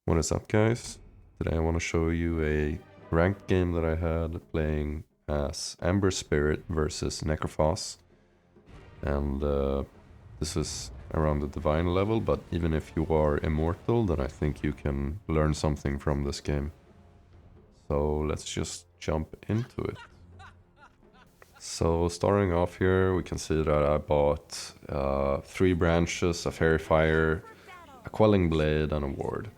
What is up, guys? Today I want to show you a ranked game that I had playing as Ember Spirit versus Necrophos. And this is around the divine level, but even if you are immortal, then I think you can learn something from this game. So let's just jump into it. So starting off here, we can see that I bought 3 branches, a fairy fire, a quelling blade, and a ward.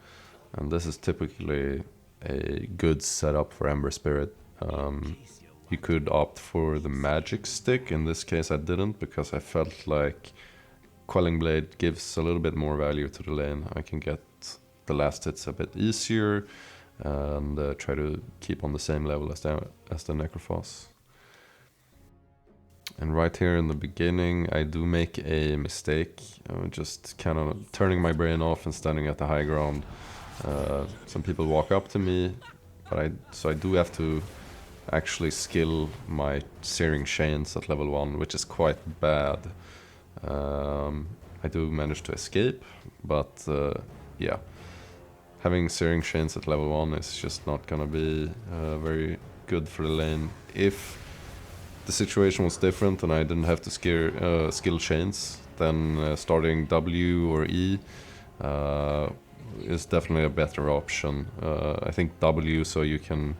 And this is typically a good setup for Ember Spirit. You could opt for the magic stick. In this case I didn't, because I felt like Quelling Blade gives a little bit more value to the lane. I can get the last hits a bit easier and try to keep on the same level as the Necrophos. And right here in the beginning I do make a mistake, just kind of turning my brain off and standing at the high ground. Some people walk up to me, but I do have to actually skill my Searing Chains at level 1, which is quite bad. I do manage to escape, but yeah, having Searing Chains at level 1 is just not gonna be very good for the lane. If the situation was different and I didn't have to skill chains, then starting W or E is definitely a better option. I think W, so you can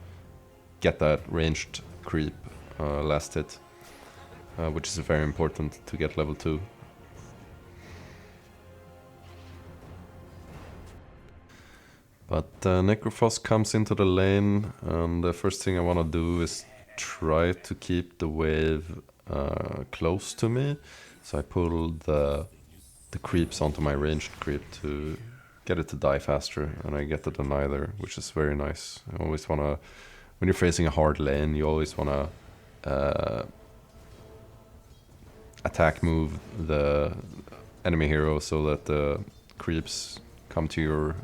get that ranged creep last hit, which is very important to get level 2. But Necrophos comes into the lane, and the first thing I want to do is try to keep the wave close to me. So I pull the creeps onto my ranged creep to get it to die faster, and I get the deny there, which is very nice. I always want to, when you're facing a hard lane, you always want to attack move the enemy hero so that the creeps come to your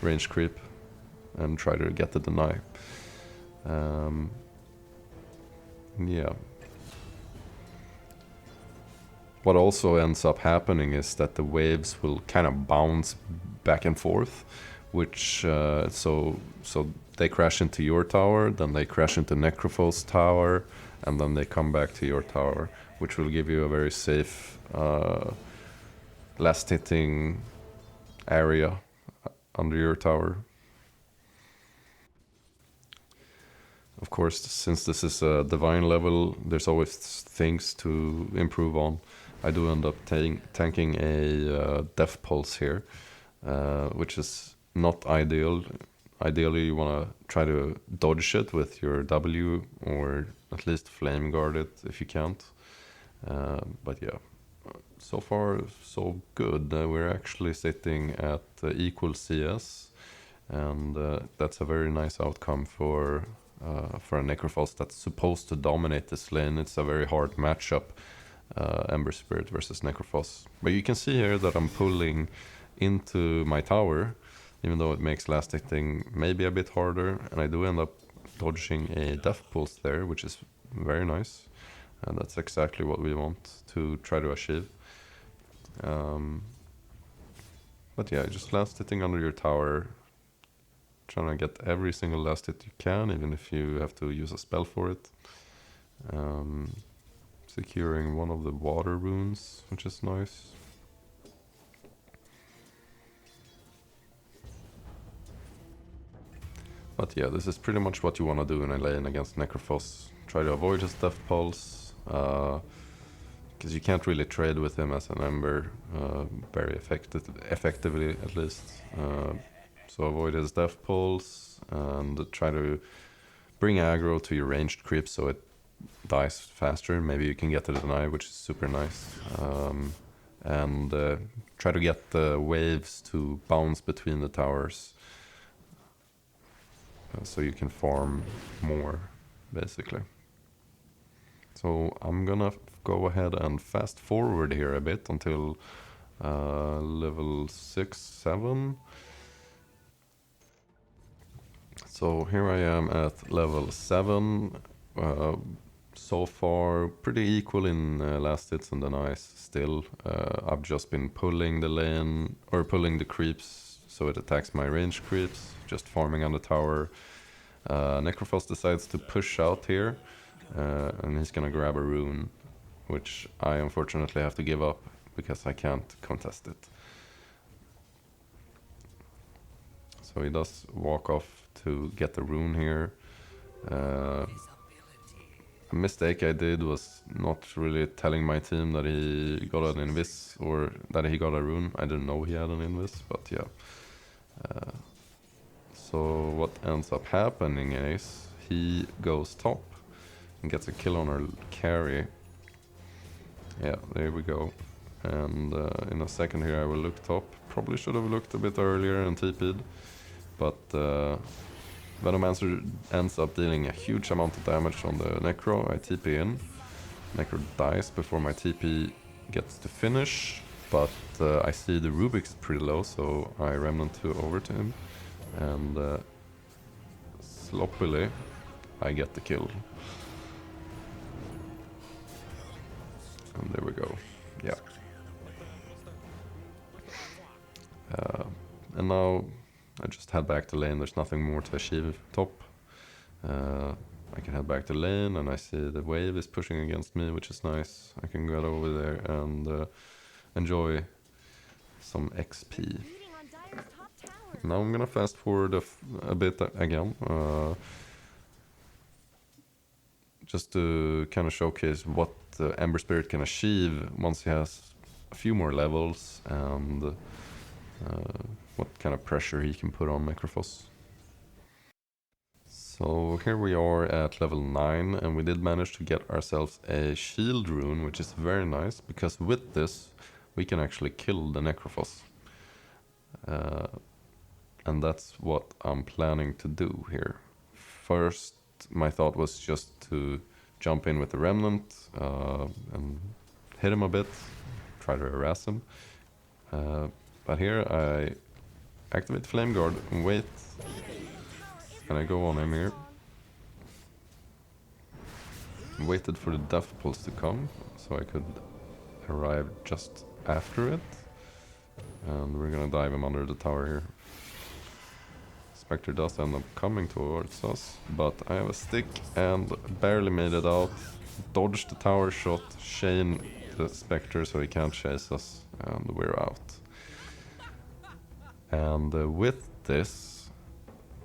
ranged creep and try to get the deny. Yeah. What also ends up happening is that the waves will kind of bounce back and forth, which so they crash into your tower, then they crash into Necrophos' tower, and then they come back to your tower, which will give you a very safe last hitting area under your tower. Of course, since this is a divine level, there's always things to improve on. I do end up tanking a Death Pulse here, which is not ideal. Ideally, you want to try to dodge it with your W, or at least Flame Guard it if you can't. But yeah, so far so good. We're actually sitting at equal CS, and that's a very nice outcome for a Necrophos that's supposed to dominate this lane. It's a very hard matchup, Ember Spirit versus Necrophos. But you can see here that I'm pulling into my tower, even though it makes last hitting maybe a bit harder, and I do end up dodging a Death Pulse there, which is very nice, and that's exactly what we want to try to achieve. But yeah, just last hitting under your tower, trying to get every single last hit you can, even if you have to use a spell for it. Securing one of the water runes, which is nice. But yeah, this is pretty much what you want to do in a lane against Necrophos. Try to avoid his Death Pulse, because you can't really trade with him as an Ember very effectively, at least. So avoid his Death Pulse and try to bring aggro to your ranged creep so it dies faster. Maybe you can get the deny, which is super nice. And try to get the waves to bounce between the towers, so you can farm more, basically. So I'm gonna go ahead and fast forward here a bit until level 6, 7. So here I am at level 7. So far pretty equal in last hits and denies still. I've just been pulling the lane, or pulling the creeps so it attacks my range creeps, just farming on the tower. Necrophos decides to push out here, and he's gonna grab a rune, which I unfortunately have to give up because I can't contest it. So he does walk off to get the rune here. A mistake I did was not really telling my team that he got an invis or that he got a rune. I didn't know he had an invis, but yeah. So what ends up happening is he goes top and gets a kill on our carry. Yeah, there we go. And in a second here I will look top. Probably should have looked a bit earlier and TP'd, but Venomancer ends up dealing a huge amount of damage on the Necro. I TP in. Necro dies before my TP gets to finish, but I see the Rubik's pretty low, so I Remnant over to him, and sloppily I get the kill. And there we go. Yeah. And now I just head back to lane. There's nothing more to achieve top. I can head back to lane, and I see the wave is pushing against me, which is nice. I can get over there and enjoy some XP. Now I'm gonna fast forward a bit again, just to kind of showcase what Ember Spirit can achieve once he has a few more levels, and what kind of pressure he can put on Necrophos. So here we are at level 9, and we did manage to get ourselves a shield rune, which is very nice, because with this we can actually kill the Necrophos. And that's what I'm planning to do here. First, my thought was just to jump in with the Remnant and hit him a bit, try to harass him. But here I activate Flame Guard and wait, and I go on him here. Waited for the Death Pulse to come, so I could arrive just after it. And we're gonna dive him under the tower here. Spectre does end up coming towards us, but I have a stick and barely made it out. Dodged the tower shot, chain the Spectre so he can't chase us, and we're out. And with this,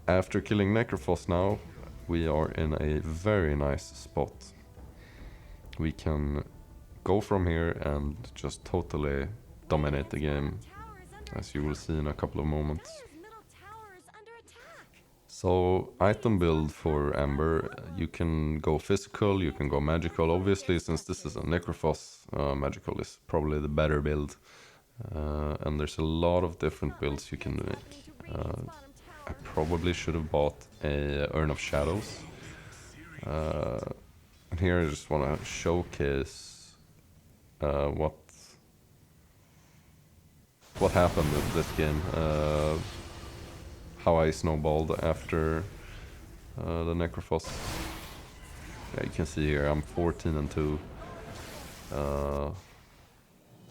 after killing Necrophos now, we are in a very nice spot. We can go from here and just totally dominate the game, as you will see in a couple of moments. So, item build for Ember, you can go physical, you can go magical. Obviously, since this is a Necrophos, magical is probably the better build. And there's a lot of different builds you can make. I probably should have bought a Urn of Shadows. And here I just want to showcase what happened in this game. How I snowballed after the Necrophos. Yeah, you can see here I'm 14-2.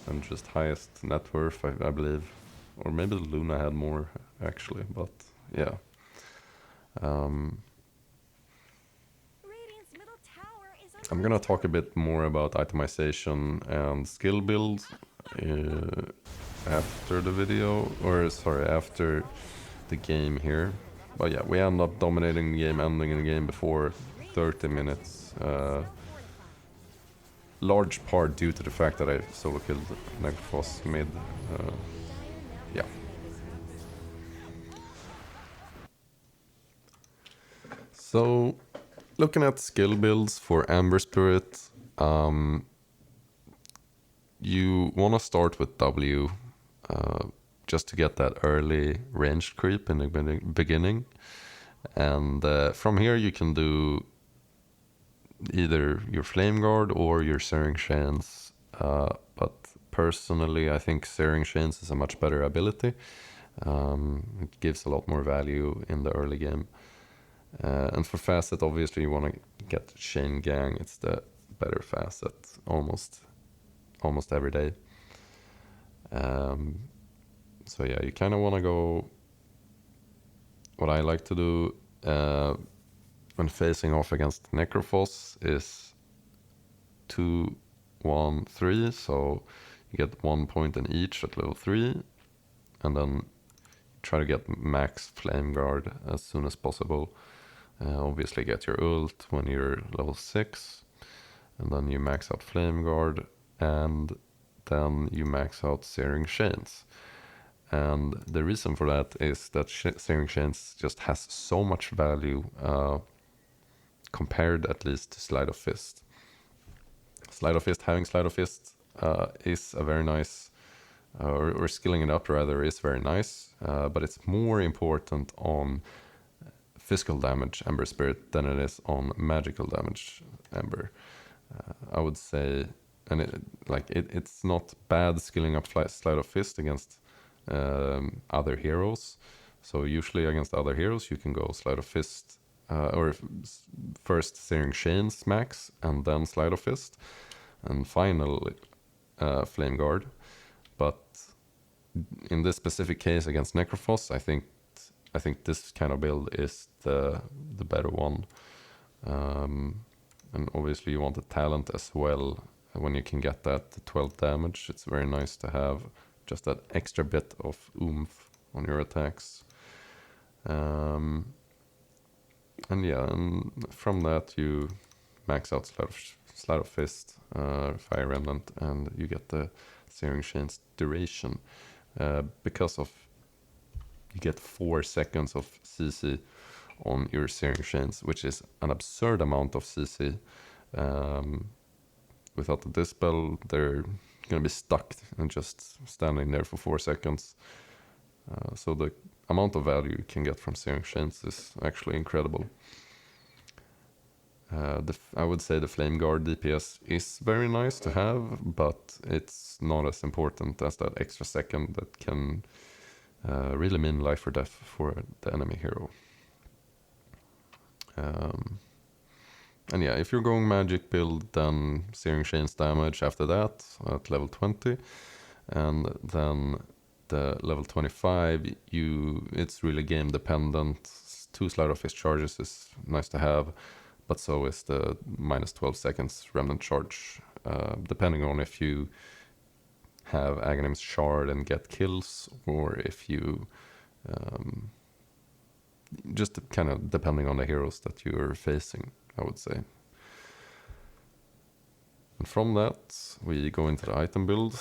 And just highest net worth, I believe. Or maybe Luna had more, actually, but yeah. I'm gonna talk a bit more about itemization and skill build after the video, or sorry, after the game here. But yeah, we end up dominating the game, ending the game before 30 minutes. Large part due to the fact that I solo killed Necrophos mid. Yeah. So, looking at skill builds for Ember Spirit, you want to start with W, just to get that early ranged creep in the beginning. And from here you can do either your Flame Guard or your Searing Chains, but personally I think Searing Chains is a much better ability. It gives a lot more value in the early game. And for Facet, obviously you want to get Chain Gang. It's the better Facet almost every day. So yeah, you kind of want to go. What I like to do when facing off against Necrophos is 2, 1, 3. So you get 1 point in each at level 3, and then try to get max Flame Guard as soon as possible. Obviously get your ult when you're level 6, and then you max out Flame Guard, and then you max out Searing Chains. And the reason for that is that Searing Chains just has so much value compared at least to Sleight of Fist. Having Sleight of Fist is a very nice, or skilling it up rather, is very nice, but it's more important on physical damage Ember Spirit than it is on magical damage Ember. I would say, and it's not bad skilling up Sleight of Fist against other heroes. So usually against other heroes you can go Sleight of Fist, or first Searing Chains max and then Sleight of Fist, and finally Flame Guard. But in this specific case against Necrophos, I think this kind of build is the better one. And obviously you want the talent as well. When you can get that 12 damage, it's very nice to have just that extra bit of oomph on your attacks. And yeah, and from that you max out Sleight of Fist, Fire Remnant, and you get the Searing Chains duration. Because of you get 4 seconds of CC on your Searing Chains, which is an absurd amount of CC. Without the Dispel, they're gonna be stuck and just standing there for 4 seconds. So the amount of value you can get from Searing Chains is actually incredible. I would say the Flame Guard DPS is very nice to have, but it's not as important as that extra second that can really mean life or death for the enemy hero. And yeah, if you're going magic build, then Searing Chains damage after that at level 20, and then the level 25, it's really game dependent. 2 Sleight of Fist charges is nice to have, but so is the minus 12 seconds Remnant charge, depending on if you have Aghanim's Shard and get kills, or if you just kind of depending on the heroes that you're facing, I would say. And from that, we go into the item build.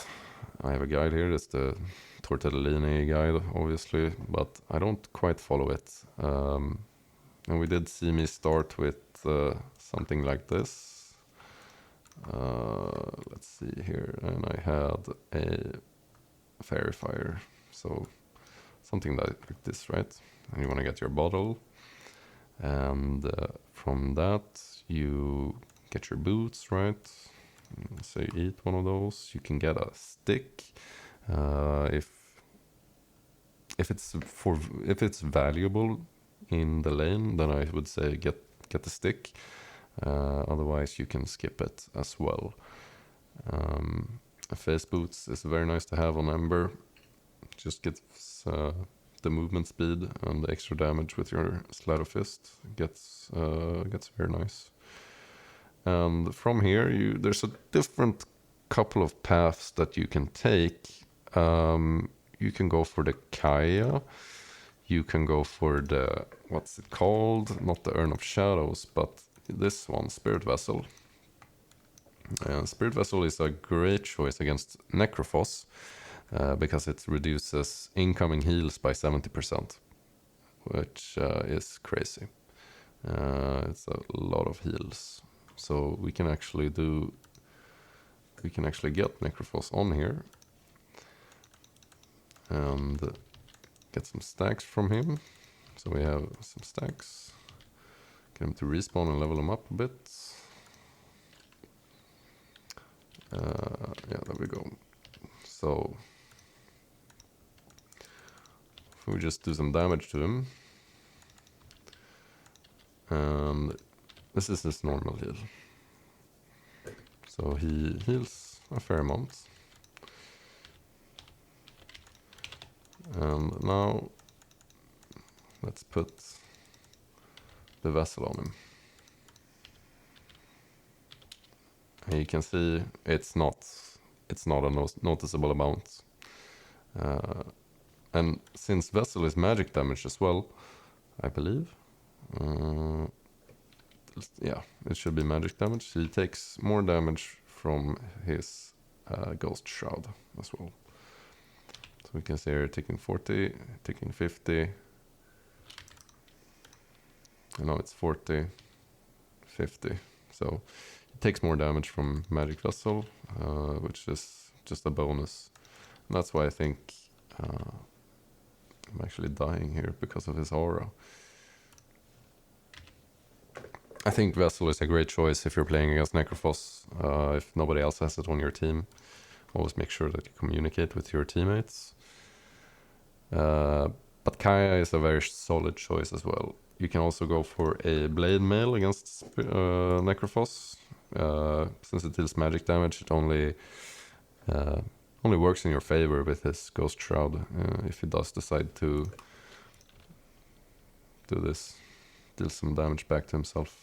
I have a guide here. It's the Tortellini guide, obviously, but I don't quite follow it. And we did see me start with something like this. Let's see here. And I had a Fairy Fire. So something like this, right? And you want to get your bottle. And from that, you get your boots, right? So you eat one of those. You can get a stick. If it's valuable in the lane, then I would say get the stick. Otherwise, you can skip it as well. Face boots is very nice to have on Ember. Just gets the movement speed and the extra damage with your Sleight of Fist gets very nice. And from here, there's a different couple of paths that you can take. You can go for the Kaya. You can go for the, what's it called? Not the Urn of Shadows, but this one, Spirit Vessel. Spirit Vessel is a great choice against Necrophos, because it reduces incoming heals by 70%, which is crazy. It's a lot of heals. So we can actually get Necrophos on here and get some stacks from him. So we have some stacks. Get him to respawn and level him up a bit. Yeah, there we go. So if we just do some damage to him, and this is his normal heal. So he heals a fair amount. And now let's put the vessel on him. And you can see it's not a noticeable amount. And since vessel is magic damage as well, I believe, yeah, it should be magic damage. He takes more damage from his ghost shroud as well. So we can see here taking 40, taking 50. And now it's 40, 50. So it takes more damage from magic vessel, which is just a bonus. And that's why I think I'm actually dying here because of his aura. I think Vessel is a great choice if you're playing against Necrophos. If nobody else has it on your team, always make sure that you communicate with your teammates. But Kaya is a very solid choice as well. You can also go for a Blade Mail against Necrophos. Since it deals magic damage, it only works in your favor with his Ghost Shroud. If he does decide to do this, deal some damage back to himself.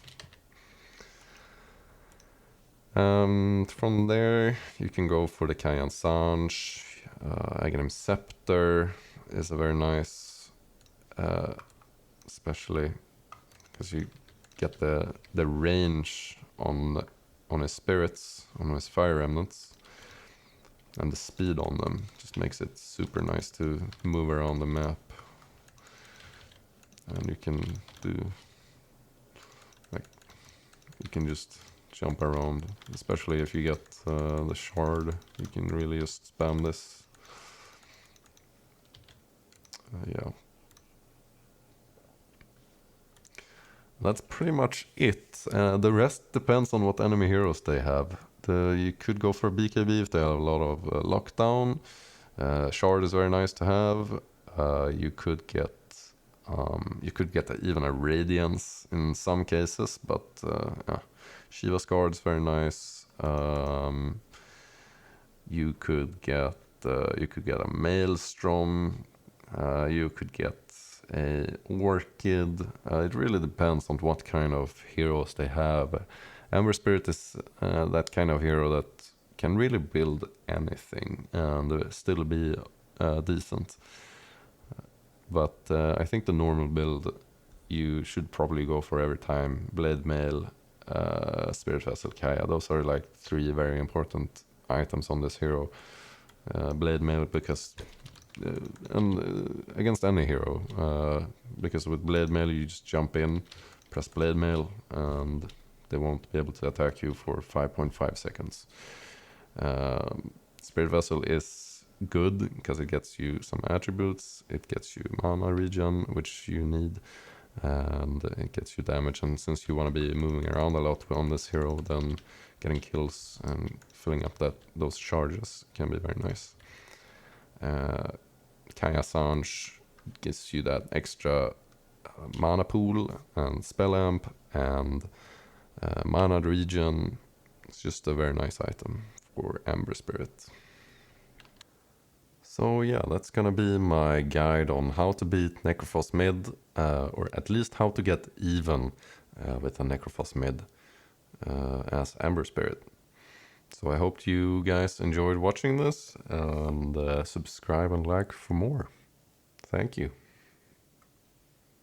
And from there, you can go for the Kayan Sange. Aghanim Scepter is a very nice, especially because you get the range on his spirits, on his fire remnants, and the speed on them just makes it super nice to move around the map. And you can do, like, you can just jump around, especially if you get the shard. You can really just spam this. Yeah. That's pretty much it. The rest depends on what enemy heroes they have. You could go for BKB if they have a lot of lockdown. Shard is very nice to have. You could get even a Radiance in some cases, but yeah. Shiva's Guard is very nice. You could get a Maelstrom. You could get a Orchid. It really depends on what kind of heroes they have. Ember Spirit is that kind of hero that can really build anything and still be decent. But I think the normal build you should probably go for every time. Blade Mail, Spirit Vessel, Kaya. Those are like 3 very important items on this hero. Blade Mail because against any hero, because with Blade Mail you just jump in, press Blade Mail, and they won't be able to attack you for 5.5 seconds. Spirit Vessel is good because it gets you some attributes, it gets you mana regen, which you need, and it gets you damage. And since you want to be moving around a lot on this hero, then getting kills and filling up those charges can be very nice. Kaya Sange gives you that extra mana pool and spell amp and mana regen. It's just a very nice item for Ember Spirit. So yeah, that's gonna be my guide on how to beat Necrophos mid, or at least how to get even with a Necrophos mid as Ember Spirit. So I hope you guys enjoyed watching this, and subscribe and like for more. Thank you.